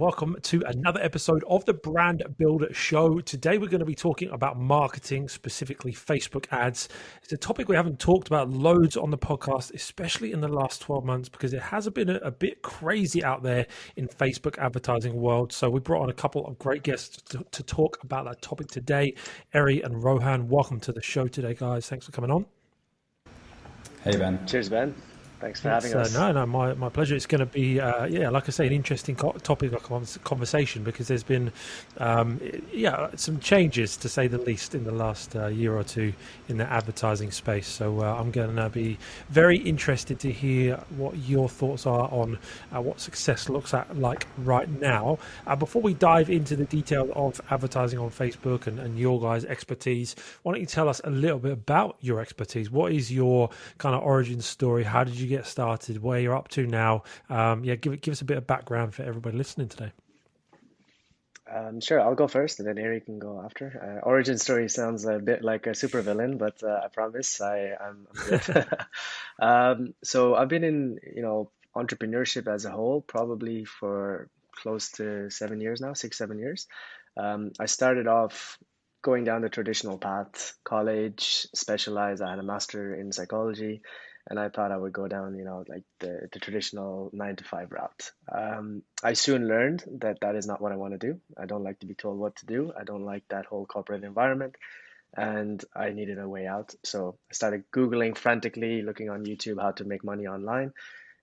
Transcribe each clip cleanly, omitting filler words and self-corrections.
Welcome to another episode of the Brand Builder Show. Today we're going to be talking about marketing, specifically Facebook ads. It's a topic we haven't talked about loads on the podcast, especially in the last 12 months, because it has been a bit crazy out there in Facebook advertising world. So we brought on a couple of great guests to talk about that topic today. Eri and Rohaan, welcome to the show today, guys. Thanks for coming on. Hey, Ben. Cheers, Ben. Thanks for having us. My pleasure. It's going to be, like I say, an interesting topic of conversation because there's been, some changes, to say the least, in the last year or two in the advertising space. So I'm going to be very interested to hear what your thoughts are on what success looks like right now. Before we dive into the details of advertising on Facebook and your guys' expertise, why don't you tell us a little bit about your expertise? What is your kind of origin story? How did you get started, where you're up to now? Give us a bit of background for everybody listening today. Sure, I'll go first and then Eri can go after. Origin story sounds a bit like a supervillain, but I promise I'm good. So I've been in, entrepreneurship as a whole, probably for close to 7 years now, 7 years. I started off going down the traditional path, college, specialized. I had a master in psychology. And I thought I would go down, like the traditional 9 to 5 route. I soon learned that is not what I want to do. I don't like to be told what to do. I don't like that whole corporate environment. And I needed a way out. So I started Googling frantically, looking on YouTube how to make money online.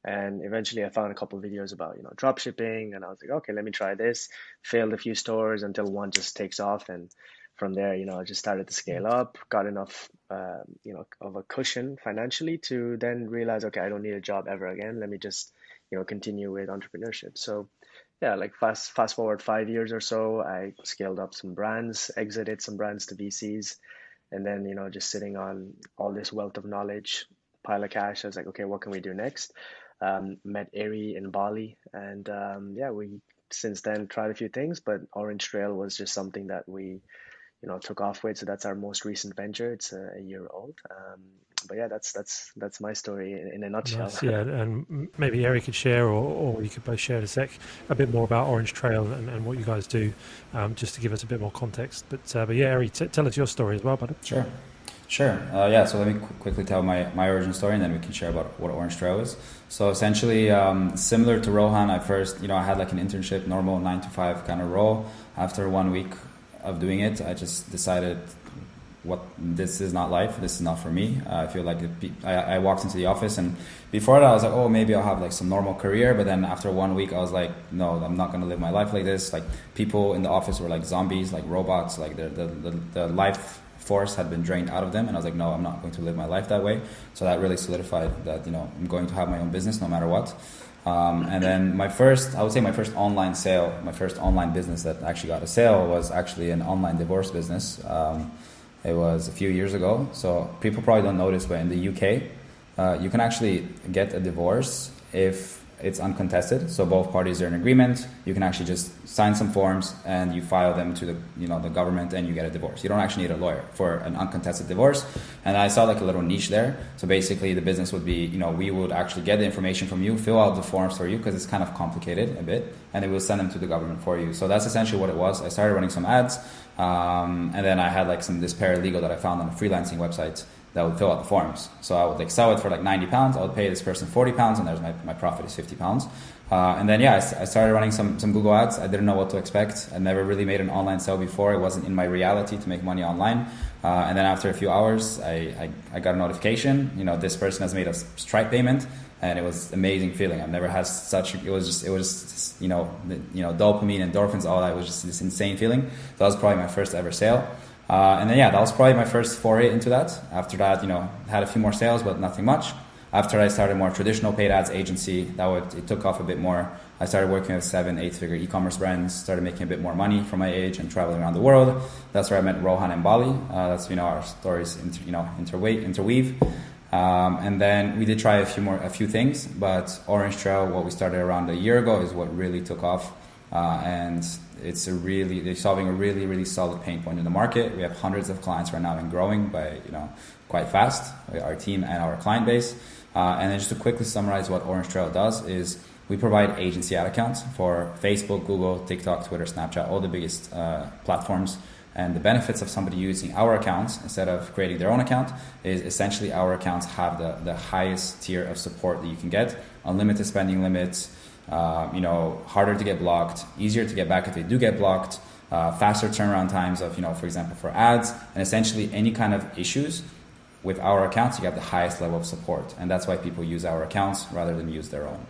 And eventually I found a couple of videos about, drop shipping. And I was like, okay, let me try this. Failed a few stores until one just takes off. And from there, I just started to scale up, got enough, of a cushion financially to then realize, okay, I don't need a job ever again. Let me just, continue with entrepreneurship. So yeah, like fast forward 5 years or so, I scaled up some brands, exited some brands to VCs, and then, just sitting on all this wealth of knowledge, pile of cash. I was like, okay, what can we do next? Met Eri in Bali, and we since then tried a few things, but Orange Trail was just something that we took off with. So that's our most recent venture. It's a year old. But yeah, that's my story in a nutshell. Nice, yeah, and maybe Eri could share, or you could both share in a sec, a bit more about Orange Trail and what you guys do, just to give us a bit more context. But yeah, Eri, tell us your story as well, buddy. Sure. So let me quickly tell my origin story, and then we can share about what Orange Trail is. So essentially, similar to Rohaan, I first, I had like an internship, normal 9 to 5 kind of role. After 1 week of doing it, I just decided, this is not life. This is not for me. I feel like I walked into the office, and before that I was like, oh, maybe I'll have like some normal career. But then after 1 week, I was like, no, I'm not going to live my life like this. Like, people in the office were like zombies, like robots, like the life force had been drained out of them. And I was like, no, I'm not going to live my life that way. So that really solidified that, I'm going to have my own business no matter what. And then my first online sale, my first online business that actually got a sale was actually an online divorce business. It was a few years ago. So people probably don't notice, but in the UK, you can actually get a divorce if it's uncontested. So both parties are in agreement. You can actually just sign some forms and you file them to the government, and you get a divorce. You don't actually need a lawyer for an uncontested divorce. And I saw like a little niche there. So basically the business would be, we would actually get the information from you, fill out the forms for you, because it's kind of complicated a bit, and it will send them to the government for you. So that's essentially what it was. I started running some ads, and then I had like this paralegal that I found on a freelancing website that would fill out the forms. So I would sell it for like £90. I would pay this person £40, and there's my profit is £50. And then I started running some Google ads. I didn't know what to expect. I never really made an online sale before. It wasn't in my reality to make money online. And then after a few hours, I got a notification. This person has made a Stripe payment, and it was an amazing feeling. I've never had such. It was just dopamine, endorphins, all that. It was just this insane feeling. That was probably my first ever sale. And then that was probably my first foray into that. After that, had a few more sales, but nothing much. After I started more traditional paid ads agency, it took off a bit more. I started working with 7-8 figure e-commerce brands, started making a bit more money for my age and traveling around the world. That's where I met Rohaan in Bali. That's our stories interweave. And then we did try a few things, but Orange Trail, what we started around a year ago, is what really took off. And they're solving a really, really solid pain point in the market. We have hundreds of clients right now and growing by, quite fast, our team and our client base. And then just to quickly summarize what Orange Trail does is We provide agency ad accounts for Facebook, Google, TikTok, Twitter, Snapchat, all the biggest platforms. And the benefits of somebody using our accounts instead of creating their own account is essentially our accounts have the highest tier of support that you can get. Unlimited spending limits, harder to get blocked, easier to get back if they do get blocked, faster turnaround times of, for example, for ads, and essentially any kind of issues with our accounts, you have the highest level of support. And that's why people use our accounts rather than use their own.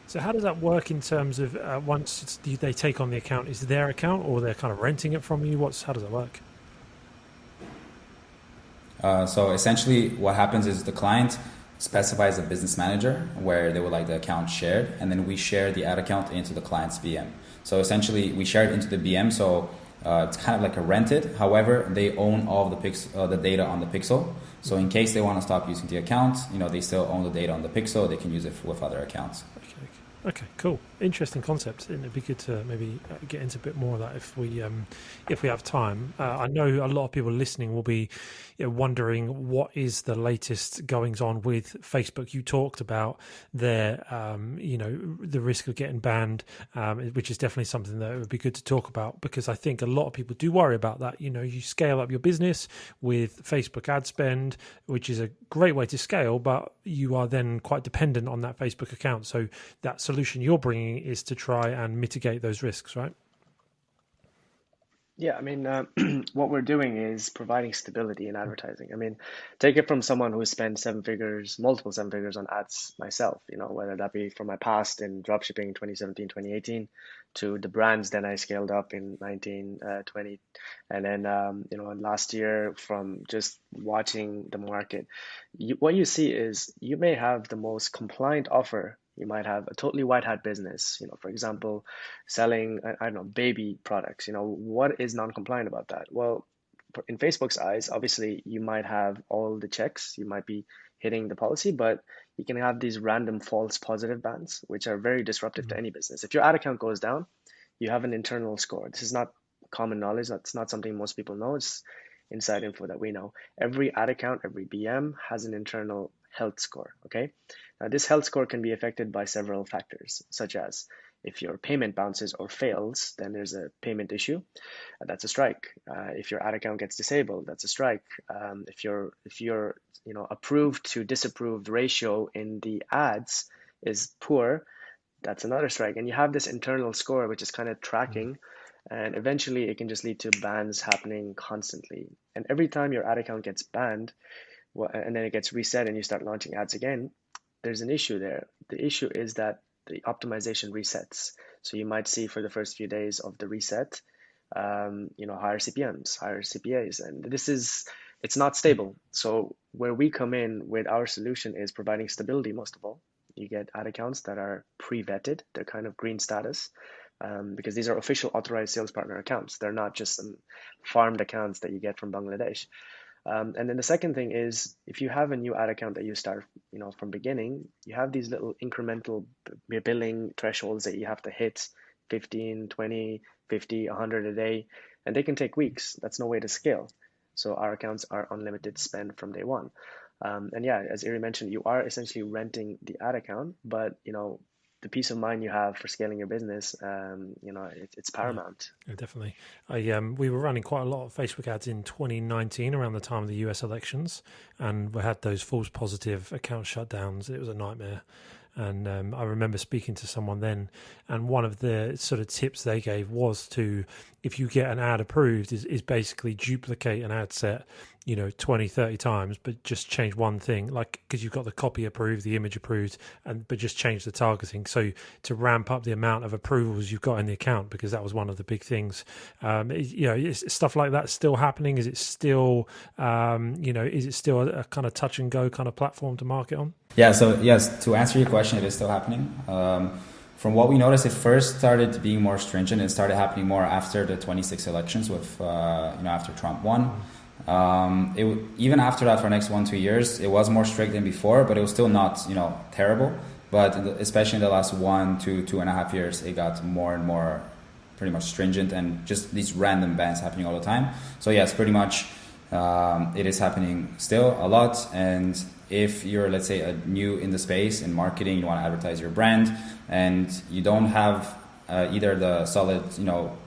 So how does that work in terms of once they take on the account, is it their account or they're kind of renting it from you? How does that work? So essentially what happens is the client specifies a business manager where they would like the account shared, and then we share the ad account into the client's BM. So essentially we share it into the BM, so it's kind of like a rented. However, they own all of the data on the pixel. So in case they want to stop using the account, they still own the data on the pixel. They can use it with other accounts. Okay, cool. Interesting concept, and it'd be good to maybe get into a bit more of that if we have time. I know a lot of people listening will be wondering what is the latest goings on with Facebook. You talked about their, the risk of getting banned, which is definitely something that would be good to talk about, because I think a lot of people do worry about that. You scale up your business with Facebook ad spend, which is a great way to scale, but you are then quite dependent on that Facebook account. So that solution you're bringing is to try and mitigate those risks, right? Yeah, I mean, what we're doing is providing stability in advertising. I mean, take it from someone who spent multiple seven figures on ads myself, whether that be from my past in dropshipping 2017, 2018, to the brands then I scaled up in 19, 20. And then, last year from just watching the market, what you see is you may have the most compliant offer. You might have a totally white hat business, for example, selling, I don't know, baby products. What is non-compliant about that? Well, in Facebook's eyes, obviously, you might have all the checks. You might be hitting the policy, but you can have these random false positive bans, which are very disruptive to any business. If your ad account goes down, you have an internal score. This is not common knowledge. That's not something most people know. It's inside info that we know. Every ad account, every BM has an internal health score, okay? Now, this health score can be affected by several factors, such as if your payment bounces or fails, then there's a payment issue. That's a strike. If your ad account gets disabled, that's a strike. If your approved to disapproved ratio in the ads is poor, that's another strike. And you have this internal score, which is kind of tracking, and eventually it can just lead to bans happening constantly. And every time your ad account gets banned, and then it gets reset and you start launching ads again, there's an issue there. The issue is that the optimization resets. So you might see for the first few days of the reset, higher CPMs, higher CPAs, and it's not stable. So where we come in with our solution is providing stability most of all. You get ad accounts that are pre-vetted. They're kind of green status because these are official authorized sales partner accounts. They're not just some farmed accounts that you get from Bangladesh. And then the second thing is, if you have a new ad account that you start, from beginning, you have these little incremental billing thresholds that you have to hit, 15, 20, 50, 100 a day, and they can take weeks. That's no way to scale. So our accounts are unlimited spend from day one. And yeah, as Eri mentioned, you are essentially renting the ad account, but the peace of mind you have for scaling your business, it's paramount. Yeah, definitely. We were running quite a lot of Facebook ads in 2019 around the time of the US elections, and we had those false positive account shutdowns. It was a nightmare. And I remember speaking to someone then, and one of the sort of tips they gave was to, if you get an ad approved, is basically duplicate an ad set, 20, 30 times, but just change one thing, like, because you've got the copy approved, the image approved, but just change the targeting. So to ramp up the amount of approvals you've got in the account, because that was one of the big things. Is stuff like that still happening? Is it still, is it still a kind of touch and go kind of platform to market on? Yeah, so yes, to answer your question, it is still happening. From what we noticed, it first started being more stringent. It started happening more after the 26 elections with, after Trump won. Even after that, for the next 1-2 years, it was more strict than before, but it was still not, terrible. But especially in the last 1 to 2.5 years, it got more and more pretty much stringent, and just these random bans happening all the time. So yes, pretty much it is happening still a lot. And if you're, let's say, new in the space in marketing, you want to advertise your brand, and you don't have either the solid,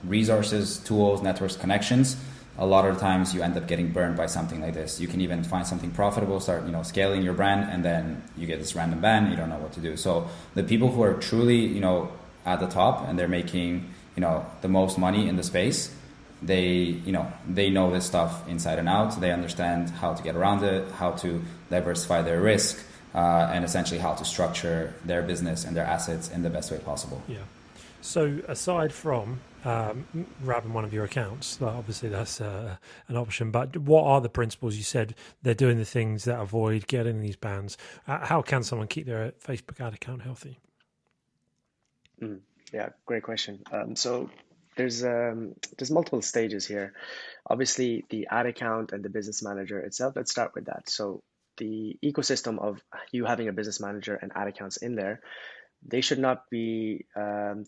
resources, tools, networks, connections, a lot of times you end up getting burned by something like this. You can even find something profitable, start, scaling your brand, and then you get this random ban, you don't know what to do. So the people who are truly, at the top and they're making, the most money in the space, they know this stuff inside and out. They understand how to get around it, how to diversify their risk, and essentially how to structure their business and their assets in the best way possible. Yeah. So aside from grabbing one of your accounts, obviously that's an option, but what are the principles? You said they're doing the things that avoid getting these bans. How can someone keep their Facebook ad account healthy? Yeah, great question. So there's multiple stages here. Obviously, the ad account and the business manager itself. Let's start with that. So the ecosystem of you having a business manager and ad accounts in there, they should not be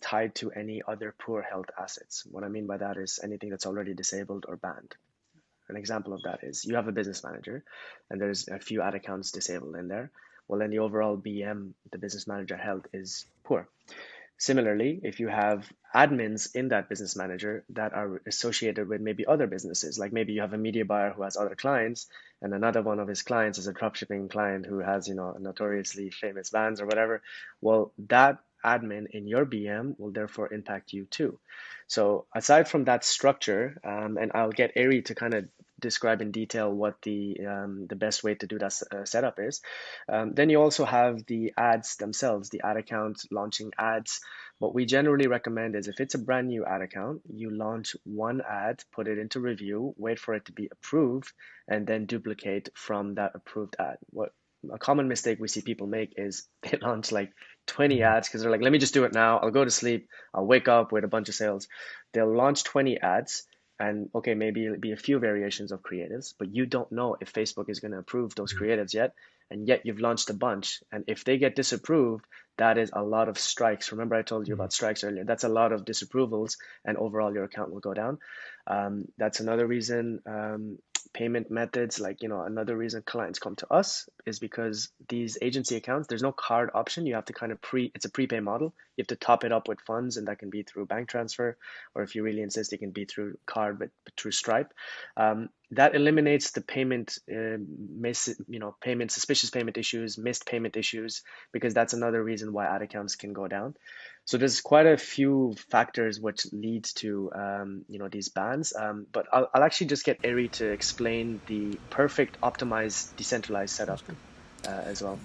tied to any other poor health assets. What I mean by that is anything that's already disabled or banned. An example of that is you have a business manager and there's a few ad accounts disabled in there. Well, then the overall BM, the business manager health, is poor. Similarly, if you have admins in that business manager that are associated with maybe other businesses, like maybe you have a media buyer who has other clients, and another one of his clients is a dropshipping client who has, notoriously famous brands or whatever, well, that admin in your BM will therefore impact you too. So aside from that structure, and I'll get Ari to kind of describe in detail what the best way to do that setup is. Then you also have the ads themselves, the ad account launching ads. What we generally recommend is if it's a brand new ad account, you launch one ad, put it into review, wait for it to be approved, and then duplicate from that approved ad. What a common mistake we see people make is they launch like 20 ads because they're like, let me just do it now. I'll go to sleep. I'll wake up with a bunch of sales. They'll launch 20 ads. And okay, maybe it'll be a few variations of creatives, but you don't know if Facebook is going to approve those creatives yet. And yet you've launched a bunch. And if they get disapproved, that is a lot of strikes. Remember I told you about strikes earlier. That's a lot of disapprovals, and overall your account will go down. That's another reason. Payment methods, like, another reason clients come to us is because these agency accounts, there's no card option. You have to kind of it's a prepay model. You have to top it up with funds, and that can be through bank transfer, or if you really insist, it can be through card, but through Stripe. That eliminates the payment, suspicious payment issues, missed payment issues, because that's another reason why ad accounts can go down. So there's quite a few factors which lead to these bans. But I'll actually just get Ari to explain the perfect optimized decentralized setup as well.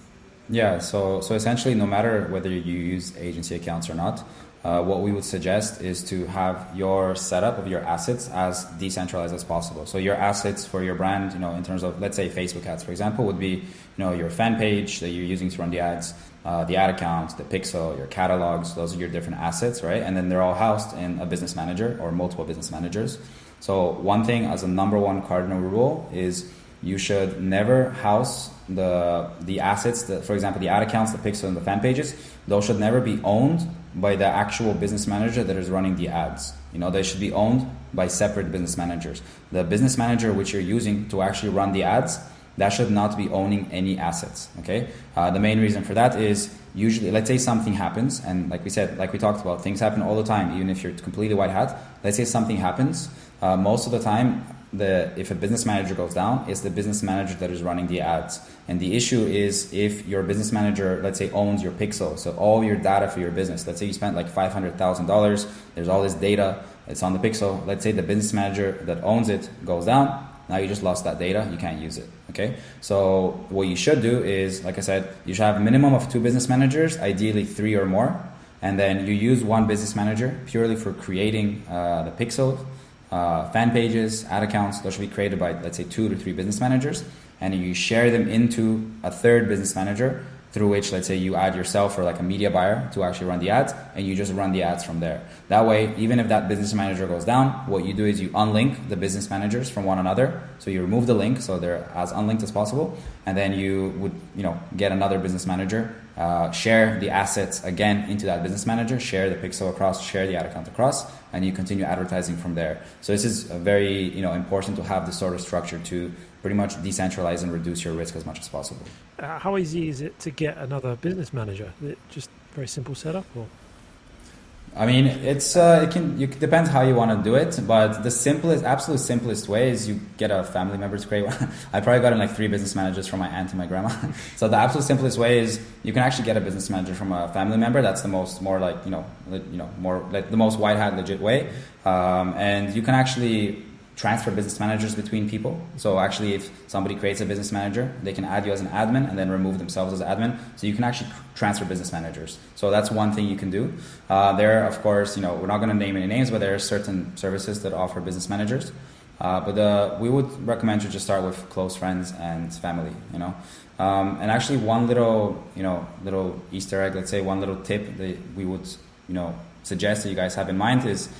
Yeah, so essentially, no matter whether you use agency accounts or not, what we would suggest is to have your setup of your assets as decentralized as possible. So your assets for your brand, in terms of, let's say, Facebook ads, for example, would be, your fan page that you're using to run the ads, the ad account, the pixel, your catalogs. Those are your different assets, right? And then they're all housed in a business manager or multiple business managers. So one thing as a number one cardinal rule is you should never house the assets, for example, the ad accounts, the pixel, and the fan pages. Those should never be owned by the actual business manager that is running the ads. They should be owned by separate business managers. The business manager which you're using to actually run the ads, that should not be owning any assets, okay? The main reason for that is usually, let's say something happens, and like we talked about, things happen all the time, even if you're completely white hat. Let's say something happens, most of the time, if a business manager goes down, it's the business manager that is running the ads. And the issue is if your business manager, let's say, owns your pixel, so all your data for your business, let's say you spent like $500,000, there's all this data, it's on the pixel. Let's say the business manager that owns it goes down, now you just lost that data, you can't use it, okay? So what you should do is, like I said, you should have a minimum of 2 business managers, ideally 3 or more, and then you use one business manager purely for creating the pixels, fan pages, ad accounts. Those should be created by, let's say, 2 to 3 business managers, and you share them into a third business manager through which, let's say, you add yourself or like a media buyer to actually run the ads, and you just run the ads from there. That way, even if that business manager goes down, what you do is you unlink the business managers from one another. So you remove the link so they're as unlinked as possible, and then you would, get another business manager share the assets again into that business manager, share the pixel across, share the ad account across, and you continue advertising from there. So this is very important to have this sort of structure to pretty much decentralize and reduce your risk as much as possible. How easy is it to get another business manager? Is it just very simple setup, or? I mean, it depends how you want to do it, but the absolute simplest way is you get a family member to create one. I probably got in like 3 business managers from my aunt and my grandma. So the absolute simplest way is you can actually get a business manager from a family member. That's the most more the most white hat legit way, and you can actually transfer business managers between people. So actually, if somebody creates a business manager, they can add you as an admin and then remove themselves as admin. So you can actually transfer business managers. So that's one thing you can do. There, of course, we're not going to name any names, but there are certain services that offer business managers. But we would recommend you just start with close friends and family. And actually, one little Easter egg, let's say one little tip that we would suggest that you guys have in mind is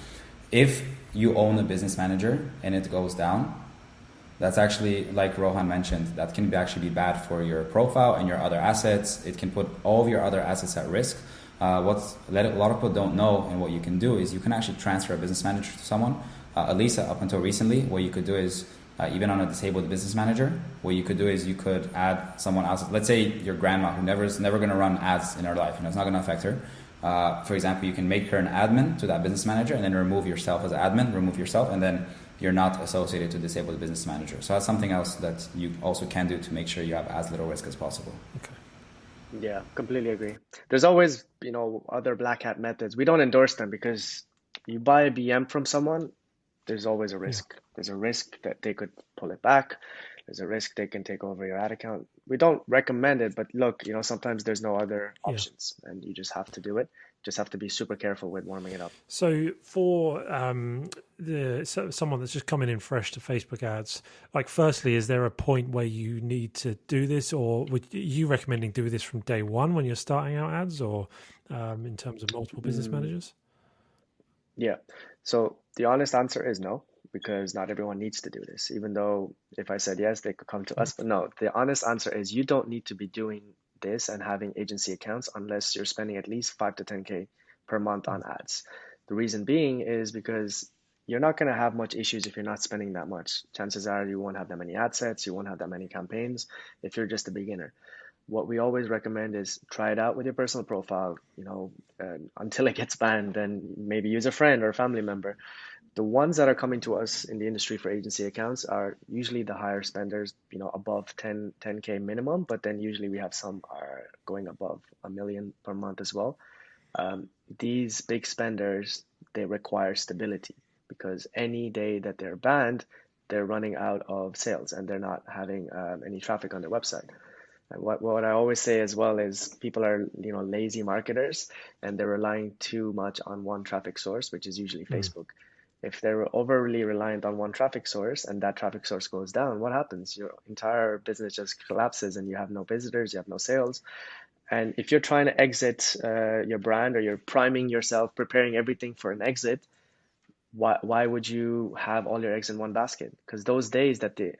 if you own a business manager and it goes down, that's actually, like Rohaan mentioned, that can actually be bad for your profile and your other assets. It can put all of your other assets at risk. What a lot of people don't know and what you can do is you can actually transfer a business manager to someone. At least up until recently, what you could do is, even on a disabled business manager, what you could do is you could add someone else. Let's say your grandma who is never going to run ads in her life. It's not going to affect her. For example, you can make her an admin to that business manager and then remove yourself as an admin, and then you're not associated to disabled business manager. So that's something else that you also can do to make sure you have as little risk as possible. Okay. Yeah, completely agree. There's always, other black hat methods. We don't endorse them because you buy a BM from someone, there's always a risk. Yeah. There's a risk that they could pull it back. There's a risk they can take over your ad account. We don't recommend it, but look, sometimes there's no other options and you just have to do it. Just have to be super careful with warming it up. So for someone that's just coming in fresh to Facebook ads, like firstly, is there a point where you need to do this, or would you recommending do this from day one when you're starting out ads, or in terms of multiple business managers? Yeah. So the honest answer is no, because not everyone needs to do this. Even though if I said yes, they could come to us. But no, the honest answer is you don't need to be doing this and having agency accounts unless you're spending at least 5 to 10K per month on ads. The reason being is because you're not going to have much issues if you're not spending that much. Chances are you won't have that many ad sets, you won't have that many campaigns if you're just a beginner. What we always recommend is try it out with your personal profile, until it gets banned, then maybe use a friend or a family member. The ones that are coming to us in the industry for agency accounts are usually the higher spenders, above 10K minimum, but then usually we have some are going above $1 million per month as well. These big spenders, they require stability because any day that they're banned, they're running out of sales and they're not having any traffic on their website. And what I always say as well is people are, lazy marketers and they're relying too much on one traffic source, which is usually Facebook. If they're overly reliant on one traffic source and that traffic source goes down, what happens? Your entire business just collapses and you have no visitors, you have no sales. And if you're trying to exit your brand or you're priming yourself, preparing everything for an exit, why would you have all your eggs in one basket? Because those days that the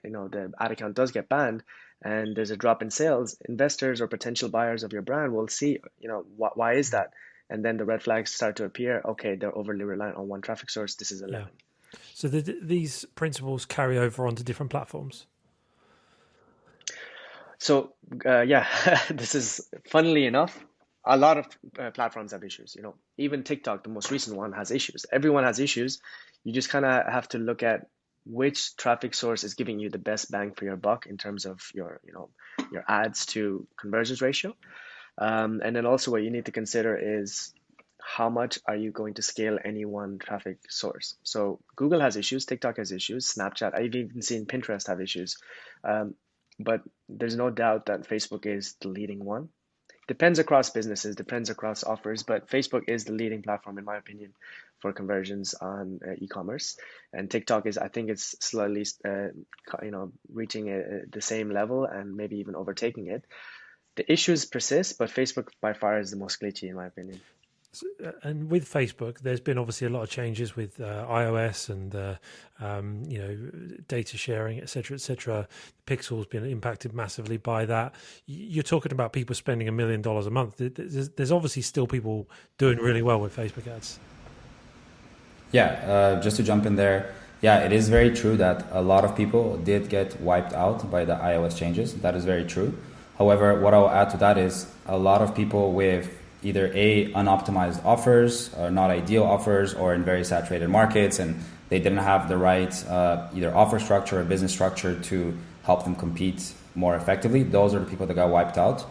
ad account does get banned and there's a drop in sales, investors or potential buyers of your brand will see, why is that? And then the red flags start to appear. Okay, they're overly reliant on one traffic source. This is 11. Yeah. So these principles carry over onto different platforms? So, this is, funnily enough, a lot of platforms have issues. Even TikTok, the most recent one, has issues. Everyone has issues. You just kind of have to look at which traffic source is giving you the best bang for your buck in terms of your ads to conversions ratio. And then also what you need to consider is how much are you going to scale any one traffic source? So Google has issues, TikTok has issues, Snapchat, I've even seen Pinterest have issues. But there's no doubt that Facebook is the leading one. Depends across businesses, depends across offers, but Facebook is the leading platform, in my opinion, for conversions on e-commerce. And TikTok is, I think it's slowly, reaching the same level and maybe even overtaking it. The issues persist, but Facebook by far is the most glitchy, in my opinion. And with Facebook, there's been obviously a lot of changes with iOS and data sharing, etc., etc. Pixel's been impacted massively by that. You're talking about people spending $1 million a month. There's obviously still people doing really well with Facebook ads. Yeah, just to jump in there, yeah, it is very true that a lot of people did get wiped out by the iOS changes. That is very true. However, what I'll add to that is a lot of people with either unoptimized offers or not ideal offers, or in very saturated markets, and they didn't have the right either offer structure or business structure to help them compete more effectively. Those are the people that got wiped out.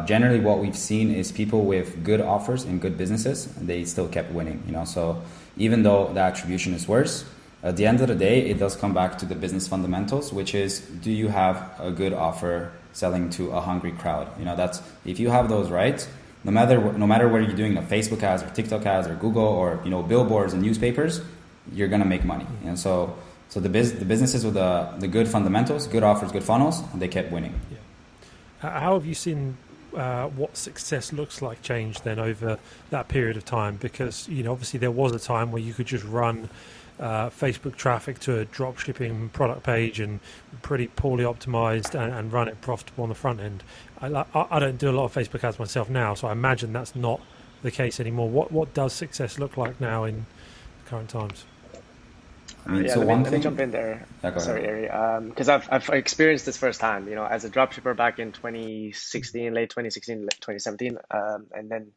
Generally, what we've seen is people with good offers and good businesses, they still kept winning. So even though the attribution is worse, at the end of the day, it does come back to the business fundamentals, which is, do you have a good offer selling to a hungry crowd? That's, if you have those right, no matter whether you're doing Facebook ads or TikTok ads or Google or billboards and newspapers, you're gonna make money. So the businesses with the good fundamentals, good offers, good funnels, they kept winning. Yeah. How have you seen what success looks like change then over that period of time? Because obviously there was a time where you could just run Facebook traffic to a drop shipping product page and pretty poorly optimized and run it profitable on the front end. I don't do a lot of Facebook ads myself now, so I imagine that's not the case anymore. What does success look like now in current times? Let me jump in there. Yeah, sorry, Ari, because I've experienced this firsthand. As a dropshipper back in 2016, late 2016, late 2017, and then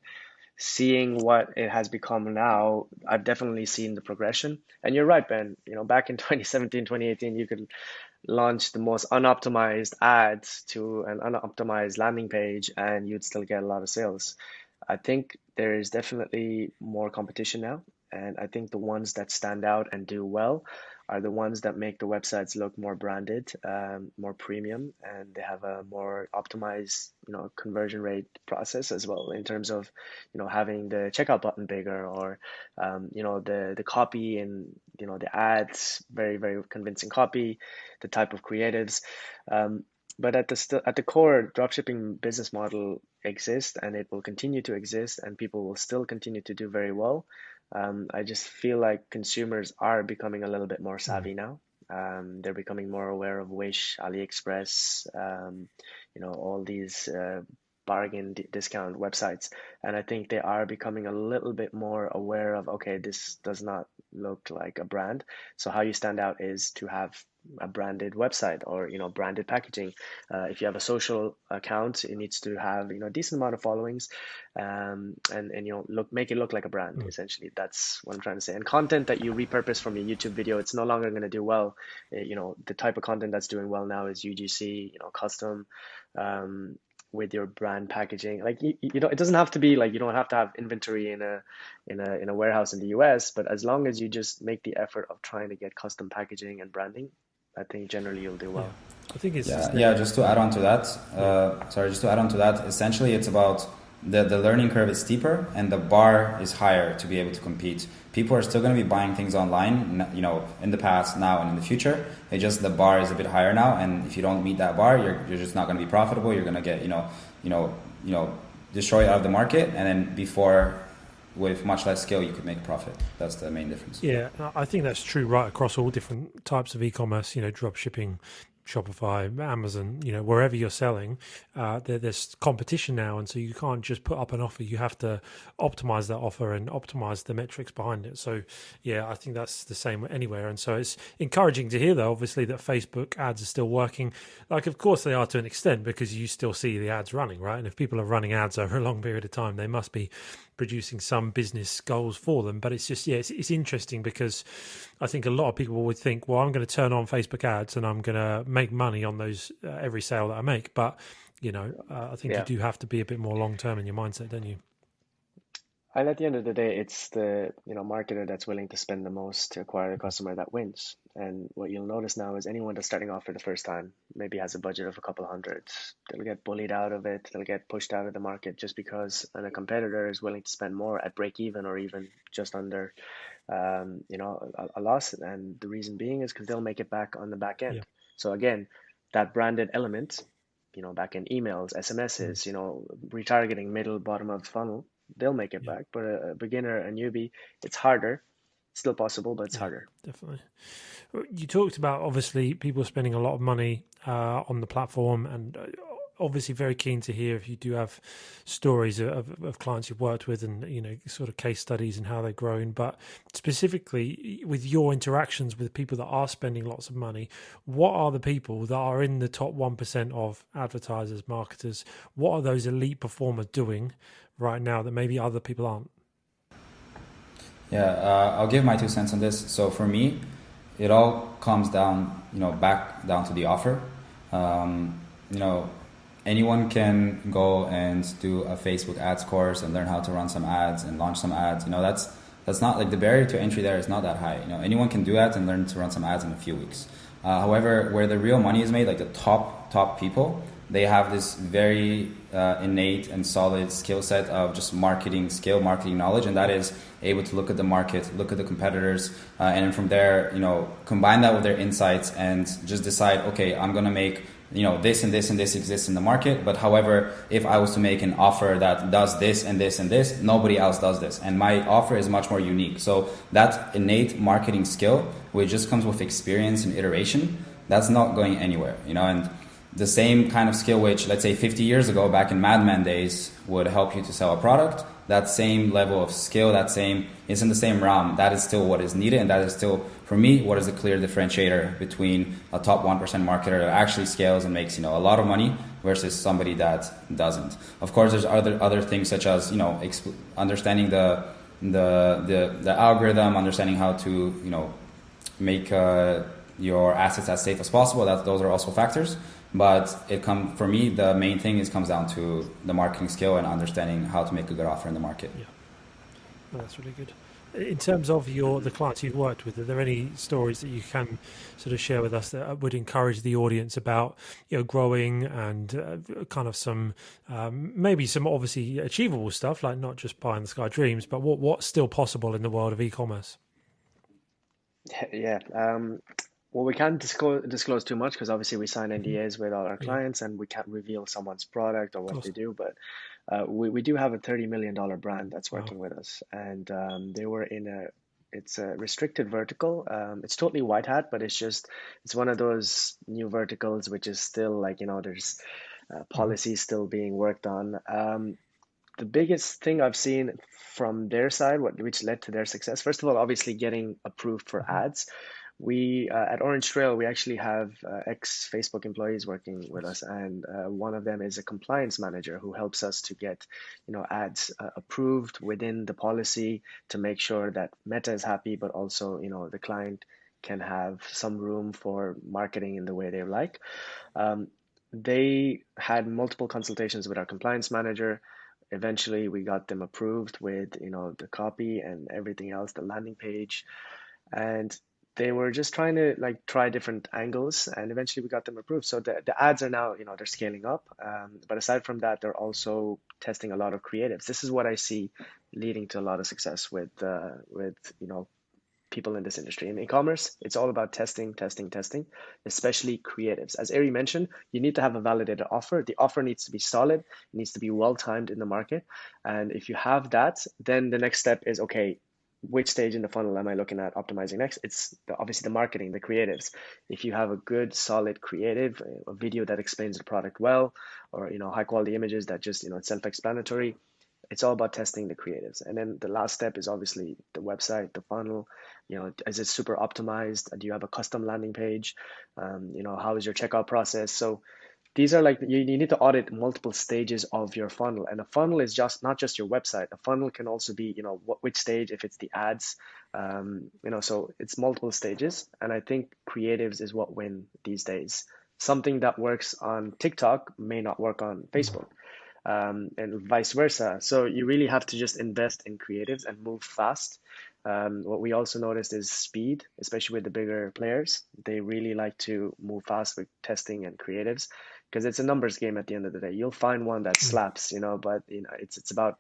seeing what it has become now, I've definitely seen the progression. And you're right, Ben. Back in 2017, 2018, you could launch the most unoptimized ads to an unoptimized landing page, and you'd still get a lot of sales. I think there is definitely more competition now. And I think the ones that stand out and do well are the ones that make the websites look more branded, more premium, and they have a more optimized, conversion rate process as well in terms of, having the checkout button bigger, or, the copy and, the ads, very, very convincing copy, the type of creatives. But at the core, dropshipping business model exists, and it will continue to exist, and people will still continue to do very well. I just feel like consumers are becoming a little bit more savvy now. They're becoming more aware of Wish, AliExpress, all these bargain discount websites. And I think they are becoming a little bit more aware of, okay, this does not look like a brand. So how you stand out is to have a branded website, or branded packaging. If you have a social account, it needs to have a decent amount of followings, and make it look like a brand. Essentially, that's what I'm trying to say. And content that you repurpose from your YouTube video, it's no longer going to do well. The type of content that's doing well now is UGC, custom, with your brand packaging. Like it doesn't have to be like, you don't have to have inventory in a warehouse in the US, but as long as you just make the effort of trying to get custom packaging and branding, I think generally you'll do well. Yeah. I think it's just to add on to that, essentially it's about the learning curve is steeper and the bar is higher to be able to compete. People are still going to be buying things online, in the past, now, and in the future. It just, the bar is a bit higher now, and if you don't meet that bar, you're just not going to be profitable. You're going to get destroyed out of the market, and then before, with much less skill, you could make profit. That's the main difference. Yeah, I think that's true right across all different types of e-commerce, drop shipping, Shopify, Amazon, wherever you're selling, there's competition now. And so you can't just put up an offer. You have to optimize that offer and optimize the metrics behind it. So, yeah, I think that's the same anywhere. And so it's encouraging to hear, though, obviously, that Facebook ads are still working. Like, of course, they are to an extent, because you still see the ads running, right? And if people are running ads over a long period of time, they must be producing some business goals for them. But it's just, it's interesting, because I think a lot of people would think, well, I'm going to turn on Facebook ads and I'm going to make money on those every sale that I make. But, I think you do have to be a bit more long-term in your mindset, don't you? And at the end of the day, it's the marketer that's willing to spend the most to acquire the customer that wins. And what you'll notice now is anyone that's starting off for the first time maybe has a budget of a couple hundred. They'll get bullied out of it. They'll get pushed out of the market just because a competitor is willing to spend more at break even, or even just under a loss. And the reason being is because they'll make it back on the back end. Yeah. So again, that branded element, back in emails, SMSs, retargeting middle, bottom of the funnel, they'll make it Yeah. back. But a beginner, a newbie, it's harder. It's still possible, but it's Yeah, harder. definitely. You talked about obviously people spending a lot of money on the platform, and obviously very keen to hear if you do have stories of clients you've worked with, and sort of case studies and how they're growing. But specifically with your interactions with people that are spending lots of money, what are the people that are in the top 1% of advertisers, marketers? What are those elite performers doing right now that maybe other people aren't? Yeah, I'll give my 2 cents on this. So for me, it all comes down, back down to the offer. Um, you know, anyone can go and do a Facebook ads course and learn how to run some ads and launch some ads. That's not like the barrier to entry there is not that high. Anyone can do that and learn to run some ads in a few weeks. However, where the real money is made, like the top people, they have this very innate and solid skill set of just marketing skill, marketing knowledge, and that is able to look at the market, look at the competitors, and then from there, combine that with their insights and just decide, okay, I'm gonna make this and this and this exists in the market, but however, if I was to make an offer that does this and this and this, nobody else does this, and my offer is much more unique. So that innate marketing skill, which just comes with experience and iteration, that's not going anywhere, and the same kind of skill which, let's say 50 years ago, back in Mad Men days, would help you to sell a product, that same level of skill, it's in the same realm. That is still what is needed, and that is still, for me, what is a clear differentiator between a top 1% marketer that actually scales and makes, a lot of money versus somebody that doesn't. Of course, there's other things such as, understanding the algorithm, understanding how to, make your assets as safe as possible. Those are also factors. But for me, the main thing comes down to the marketing skill and understanding how to make a good offer in the market. Yeah, well, that's really good. In terms of the clients you've worked with, are there any stories that you can sort of share with us that would encourage the audience about growing and kind of some maybe some obviously achievable stuff, like not just pie in the sky dreams, but what's still possible in the world of e-commerce? Yeah. Well, we can't disclose too much because obviously we sign NDAs with all our Yeah, clients and we can't reveal someone's product or of what they course. do. But we do have a $30 million brand that's Wow. working with us, and they were it's a restricted vertical. It's totally white hat, but it's one of those new verticals which is still like there's Hmm. policies still being worked on. The biggest thing I've seen from their side, which led to their success, first of all, obviously getting approved for Hmm. ads. We at Orange Trail, we actually have ex-Facebook employees working with us, and one of them is a compliance manager who helps us to get, ads approved within the policy to make sure that Meta is happy, but also, the client can have some room for marketing in the way they like. Um, they had multiple consultations with our compliance manager. Eventually, we got them approved with, the copy and everything else, the landing page, and they were just trying to like try different angles, and eventually we got them approved. So the ads are now, they're scaling up. But aside from that, they're also testing a lot of creatives. This is what I see leading to a lot of success with people in this industry. In e-commerce, it's all about testing, testing, testing, especially creatives. As Ari mentioned, you need to have a validated offer. The offer needs to be solid, it needs to be well timed in the market. And if you have that, then the next step is okay, which stage in the funnel am I looking at optimizing next? It's obviously the marketing, the creatives. If you have a good, solid creative, a video that explains the product well, or high quality images that just it's self-explanatory, it's all about testing the creatives. And then the last step is obviously the website, the funnel. Is it super optimized? Do you have a custom landing page? How is your checkout process? So these are like you need to audit multiple stages of your funnel, and a funnel is just not just your website. A funnel can also be which stage, if it's the ads, so it's multiple stages. And I think creatives is what win these days. Something that works on TikTok may not work on Hmm. Facebook, and vice versa. So you really have to just invest in creatives and move fast. What we also noticed is speed, especially with the bigger players. They really like to move fast with testing and creatives because it's a numbers game at the end of the day. You'll find one that Yeah. slaps, but it's about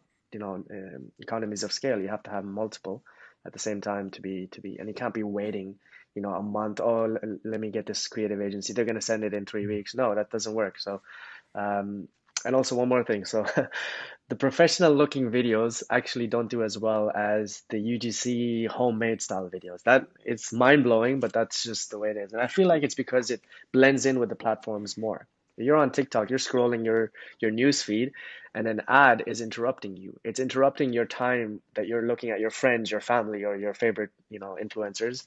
economies of scale. You have to have multiple at the same time and you can't be waiting a month. Oh, let me get this creative agency. They're going to send it in 3 weeks. No, that doesn't work. So um, And also one more thing. So the professional looking videos actually don't do as well as the UGC homemade style videos. That it's mind blowing, but that's just the way it is. And I feel like it's because it blends in with the platforms more. You're on TikTok, you're scrolling your news feed, and an ad is interrupting you. It's interrupting your time that you're looking at your friends, your family, or your favorite, influencers.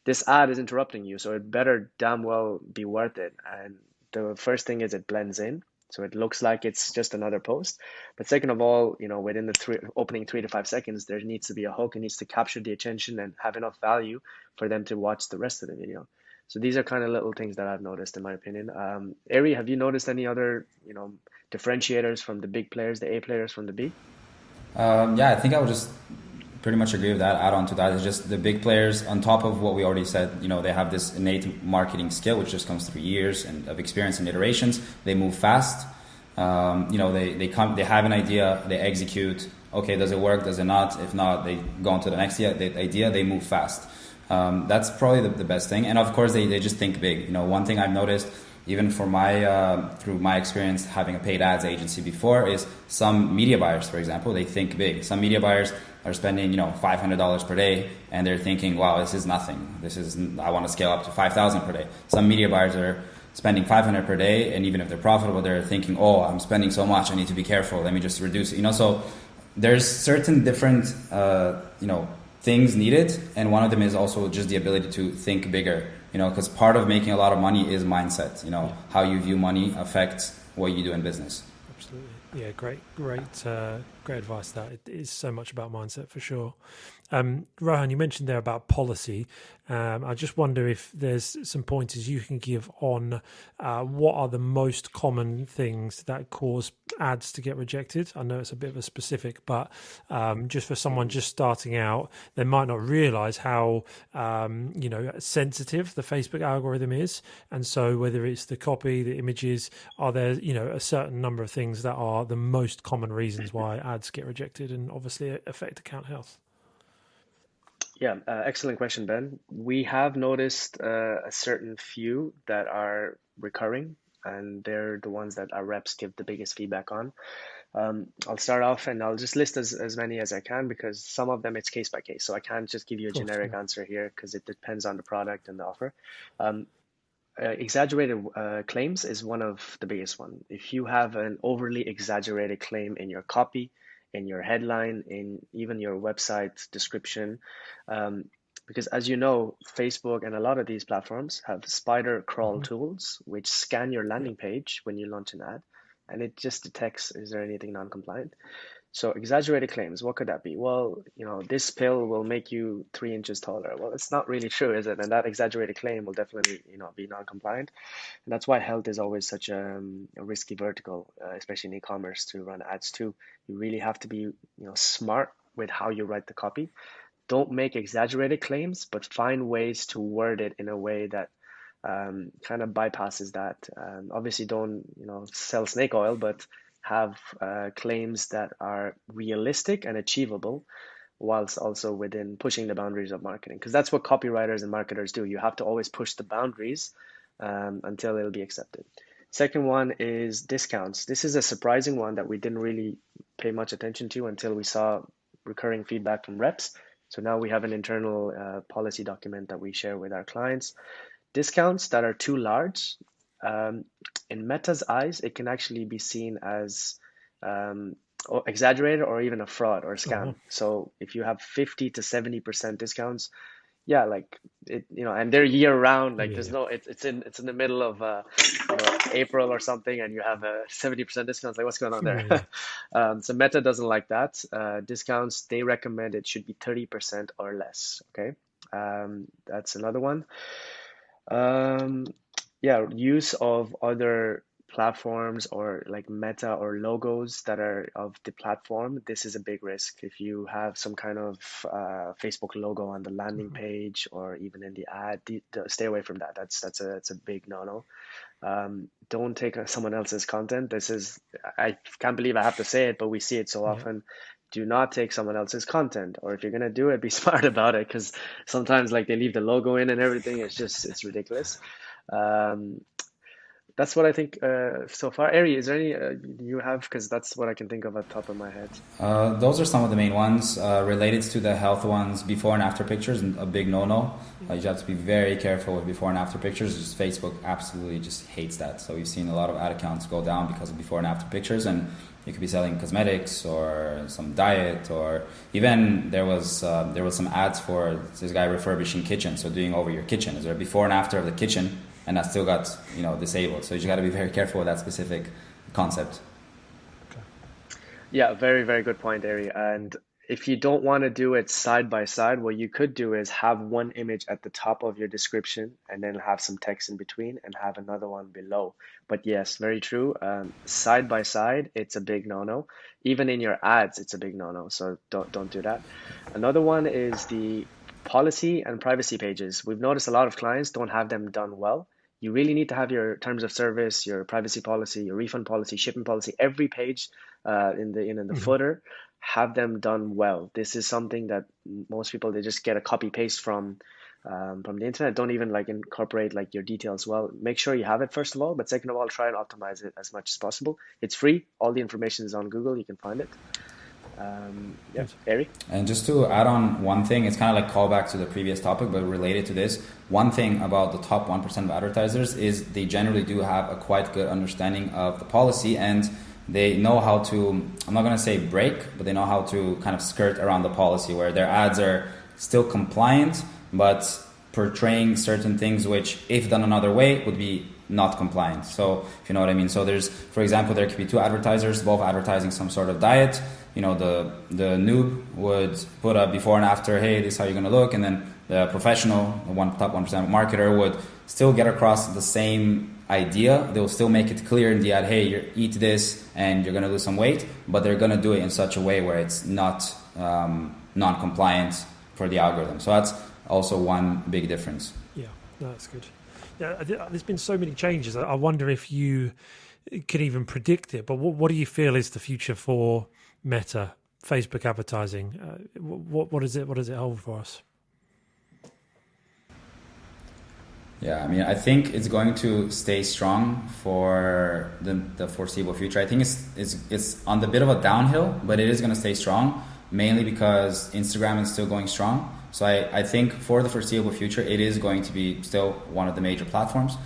This ad is interrupting you, so it better damn well be worth it. And the first thing is it blends in, so it looks like it's just another post. But second of all, within the opening 3 to 5 seconds, there needs to be a hook. It needs to capture the attention and have enough value for them to watch the rest of the video. So these are kind of little things that I've noticed, in my opinion. Ari, have you noticed any other, differentiators from the big players, the A players from the B? Yeah, I think I would just pretty much agree with that. Add on to that is just the big players, on top of what we already said, they have this innate marketing skill, which just comes through years and of experience and iterations. They move fast. They have an idea, they execute. Okay, does it work? Does it not? If not, they go on to the next idea. They move fast. That's probably the best thing. And of course, they just think big. One thing I've noticed, even for through my experience having a paid ads agency before, is some media buyers, for example, they think big. Some media buyers are spending, $500 per day, and they're thinking, wow, this is nothing. I want to scale up to 5,000 per day. Some media buyers are spending 500 per day, and even if they're profitable, they're thinking, oh, I'm spending so much, I need to be careful. Let me just reduce it. So there's certain different, things needed, and one of them is also just the ability to think bigger. Because part of making a lot of money is mindset. How you view money affects what you do in business. Absolutely. Yeah, great advice. That it is so much about mindset for sure. Rohaan, you mentioned there about policy. I just wonder if there's some pointers you can give on what are the most common things that cause ads to get rejected. I know it's a bit of a specific, but just for someone just starting out, they might not realize how sensitive the Facebook algorithm is. And so whether it's the copy, the images, are there a certain number of things that are the most common reasons why ads get rejected and obviously affect account health? Yeah, excellent question, Ben. We have noticed a certain few that are recurring, and they're the ones that our reps give the biggest feedback on. I'll start off and I'll just list as many as I can, because some of them it's case by case. So I can't just give you a generic answer here, because it depends on the product and the offer. Exaggerated claims is one of the biggest one. If you have an overly exaggerated claim in your copy, in your headline, in even your website description, because as you know, Facebook and a lot of these platforms have spider crawl tools which scan your landing page when you launch an ad, and it just detects, is there anything non-compliant? So exaggerated claims, what could that be? Well, this pill will make you 3 inches taller. Well, it's not really true, is it? And that exaggerated claim will definitely, be non-compliant. And that's why health is always such a risky vertical, especially in e-commerce, to run ads to. You really have to be, smart with how you write the copy. Don't make exaggerated claims, but find ways to word it in a way that kind of bypasses that. Obviously, don't, sell snake oil, but have claims that are realistic and achievable, whilst also within pushing the boundaries of marketing, because that's what copywriters and marketers do. You have to always push the boundaries until it'll be accepted. Second one is discounts. This is a surprising one that we didn't really pay much attention to until we saw recurring feedback from reps. So now we have an internal policy document that we share with our clients. Discounts that are too large, in Meta's eyes, it can actually be seen as exaggerated or even a fraud or a scam. So if you have 50 to 70% discounts, yeah, like it, and they're year round. Like there's no, it's in the middle of April or something, and you have a 70% discounts. Like what's going on there? So Meta doesn't like that. Discounts, they recommend it should be 30% or less. Okay, that's another one. Use of other platforms or like Meta or logos that are of the platform. This is a big risk. If you have some kind of Facebook logo on the landing page or even in the ad, stay away from that. That's a big no-no. Don't take someone else's content. I can't believe I have to say it, but we see it so often. Do not take someone else's content, or if you're gonna do it, be smart about it, because sometimes like they leave the logo in and everything. It's ridiculous. That's what I think so far. Ari, is there any you have? Because that's what I can think of at the top of my head. Those are some of the main ones. Related to the health ones, before and after pictures, a big no-no. You have to be very careful with before and after pictures. Just Facebook absolutely just hates that. So we've seen a lot of ad accounts go down because of before and after pictures, and you could be selling cosmetics or some diet, or even there was some ads for this guy refurbishing kitchen, so doing over your kitchen. Is there a before and after of the kitchen, and that still got disabled? So you just got to be very careful with that specific concept. Yeah, very, very good point, Ari. And if you don't want to do it side by side, what you could do is have one image at the top of your description and then have some text in between and have another one below. But yes, very true. Side by side, it's a big no-no. Even in your ads, it's a big no-no. So don't do that. Another one is the policy and privacy pages. We've noticed a lot of clients don't have them done well. You really need to have your terms of service, your privacy policy, your refund policy, shipping policy, every page in the footer, have them done well. This is something that most people, they just get a copy paste from the internet, don't even like incorporate like your details well. Make sure you have it first of all, but second of all, try and optimize it as much as possible. It's free. All the information is on Google. You can find it. Yeah, Ari? And just to add on one thing, it's kind of like callback to the previous topic, but related to this. One thing about the top 1% of advertisers is they generally do have a quite good understanding of the policy, and they know how to, I'm not going to say break, but they know how to kind of skirt around the policy, where their ads are still compliant, but portraying certain things which, if done another way, would be not compliant. So if you know what I mean. So there's, for example, there could be two advertisers, both advertising some sort of diet. The noob would put a before and after, hey, this is how you're going to look. And then the professional, the top 1% marketer would still get across the same idea. They'll still make it clear in the ad, hey, you eat this and you're going to lose some weight, but they're going to do it in such a way where it's not non-compliant for the algorithm. So that's also one big difference. Yeah, no, that's good. Yeah, there's been so many changes. I wonder if you can even predict it. But what do you feel is the future for Meta, Facebook advertising? What does it hold for us? Yeah, I mean, I think it's going to stay strong for the foreseeable future. I think it's on the bit of a downhill, but it is going to stay strong, mainly because Instagram is still going strong. So I think for the foreseeable future, it is going to be still one of the major platforms.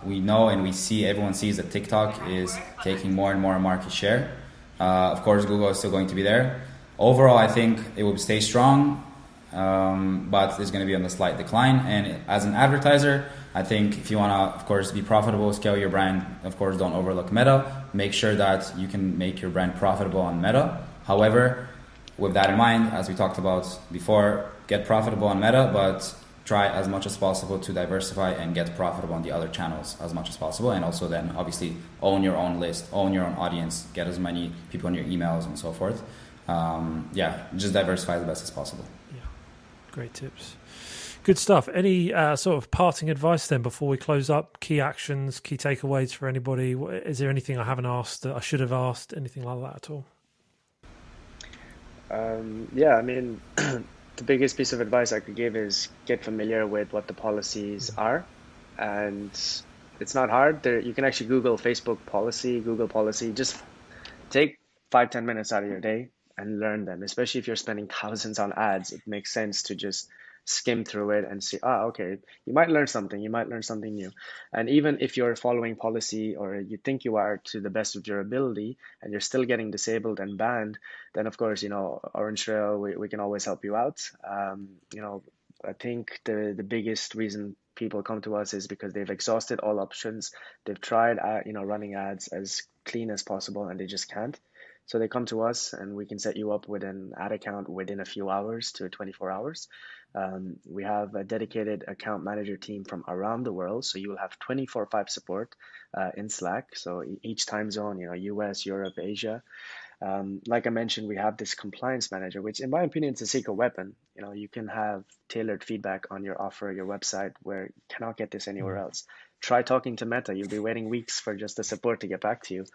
We know and we see, everyone sees that TikTok is taking more and more market share. Of course, Google is still going to be there. Overall, I think it will stay strong, but it's going to be on a slight decline. And as an advertiser, I think if you want to, of course, be profitable, scale your brand, of course, don't overlook Meta. Make sure that you can make your brand profitable on Meta. However, with that in mind, as we talked about before, get profitable on Meta, but try as much as possible to diversify and get profitable on the other channels as much as possible. And also then obviously own your own list, own your own audience, get as many people on your emails and so forth. Just diversify as best as possible. Yeah, great tips. Good stuff. Any sort of parting advice then before we close up? Key actions, key takeaways for anybody? Is there anything I haven't asked that I should have asked? Anything like that at all? Yeah, I mean, the biggest piece of advice I could give is get familiar with what the policies are. And it's not hard. You can actually Google Facebook policy, Google policy. Just take 5-10 minutes out of your day and learn them, especially if you're spending thousands on ads. It makes sense to just skim through it and see, okay, you might learn something new. And even if you're following policy, or you think you are to the best of your ability, and you're still getting disabled and banned, then of course, Orange Trail, we can always help you out. I think the biggest reason people come to us is because they've exhausted all options. They've tried, running ads as clean as possible, and they just can't. So they come to us, and we can set you up with an ad account within a few hours to 24 hours. We have a dedicated account manager team from around the world, so you will have 24/5 support in Slack. So each time zone, US, Europe, Asia. Like I mentioned, we have this compliance manager, which in my opinion is a secret weapon. You can have tailored feedback on your offer, your website, where you cannot get this anywhere else. Try talking to Meta. You'll be waiting weeks for just the support to get back to you.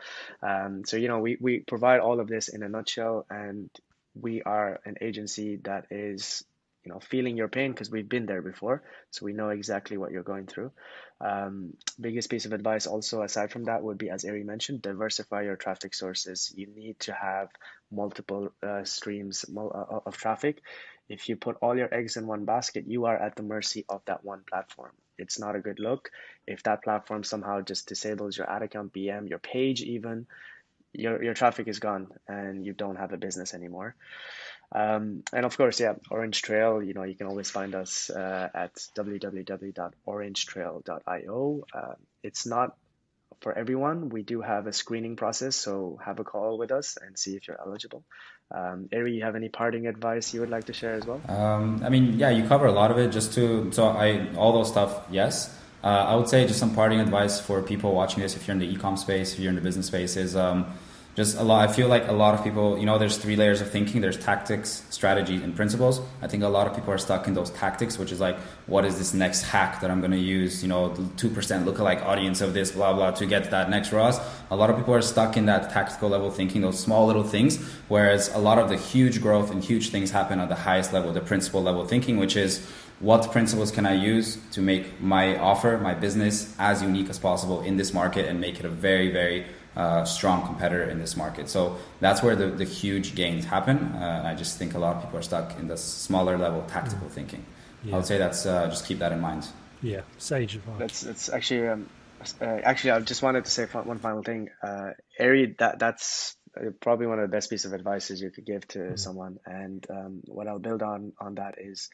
We provide all of this in a nutshell, and we are an agency that is feeling your pain because we've been there before, so we know exactly what you're going through. Biggest piece of advice also aside from that would be, as Ari mentioned, diversify your traffic sources. You need to have multiple streams of traffic. If you put all your eggs in one basket, you are at the mercy of that one platform. It's not a good look. If that platform somehow just disables your ad account, BM, your page even, your traffic is gone and you don't have a business anymore. And of course, yeah, Orange Trail, you can always find us at www.orangetrail.io. It's not for everyone. We do have a screening process, so have a call with us and see if you're eligible. Ari, you have any parting advice you would like to share as well? Yeah, you cover a lot of it. All those stuff, yes. I would say just some parting advice for people watching this, if you're in the e-com space, if you're in the business space, is I feel like a lot of people, there's 3 layers of thinking. There's tactics, strategy, and principles. I think a lot of people are stuck in those tactics, which is like, what is this next hack that I'm going to use, the 2% lookalike audience of this, blah, blah, to get that next ROAS. A lot of people are stuck in that tactical level thinking, those small little things, whereas a lot of the huge growth and huge things happen at the highest level, the principle level thinking, which is, what principles can I use to make my offer, my business, as unique as possible in this market and make it a very, very strong competitor in this market. So that's where the huge gains happen. I just think a lot of people are stuck in the smaller level tactical thinking. Yeah. I would say that's just keep that in mind. Yeah, sage advice. That's actually I just wanted to say one final thing. Ari, that's probably one of the best pieces of advice you could give to someone. And what I'll build on that is,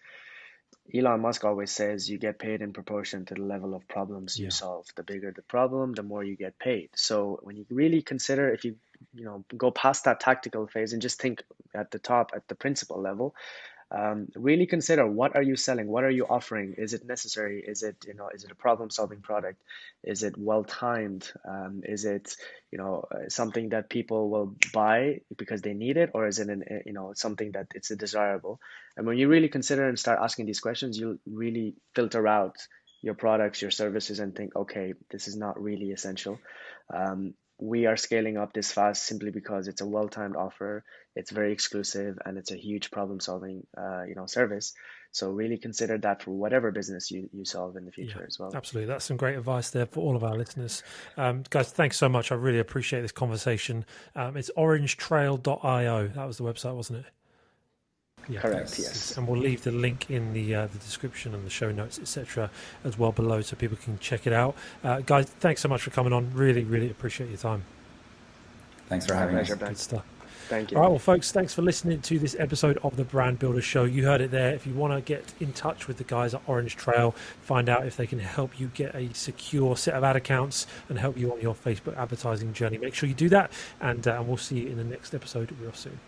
Elon Musk always says you get paid in proportion to the level of problems you solve. The bigger the problem, the more you get paid. So when you really consider, if you go past that tactical phase and just think at the top, at the principal level, really consider, what are you selling? What are you offering? Is it necessary? Is it a problem-solving product? Is it well-timed? Is it something that people will buy because they need it, or is it something that it's a desirable? And when you really consider and start asking these questions, you'll really filter out your products, your services, and think, okay, this is not really essential. We are scaling up this fast simply because it's a well-timed offer, it's very exclusive, and it's a huge problem-solving service. So really consider that for whatever business you solve in the future as well. Absolutely. That's some great advice there for all of our listeners. Guys, thanks so much. I really appreciate this conversation. It's orangetrail.io. That was the website, wasn't it? Yeah, correct. Yes, and we'll leave the link in the description and the show notes, etc., as well below, so people can check it out. Guys, thanks so much for coming on. Really, really appreciate your time. Thanks for having us. Good stuff. Thank you. All right, well, folks, thanks for listening to this episode of the Brand Builder Show. You heard it there. If you want to get in touch with the guys at Orange Trail, find out if they can help you get a secure set of ad accounts and help you on your Facebook advertising journey, make sure you do that. And we'll see you in the next episode real soon.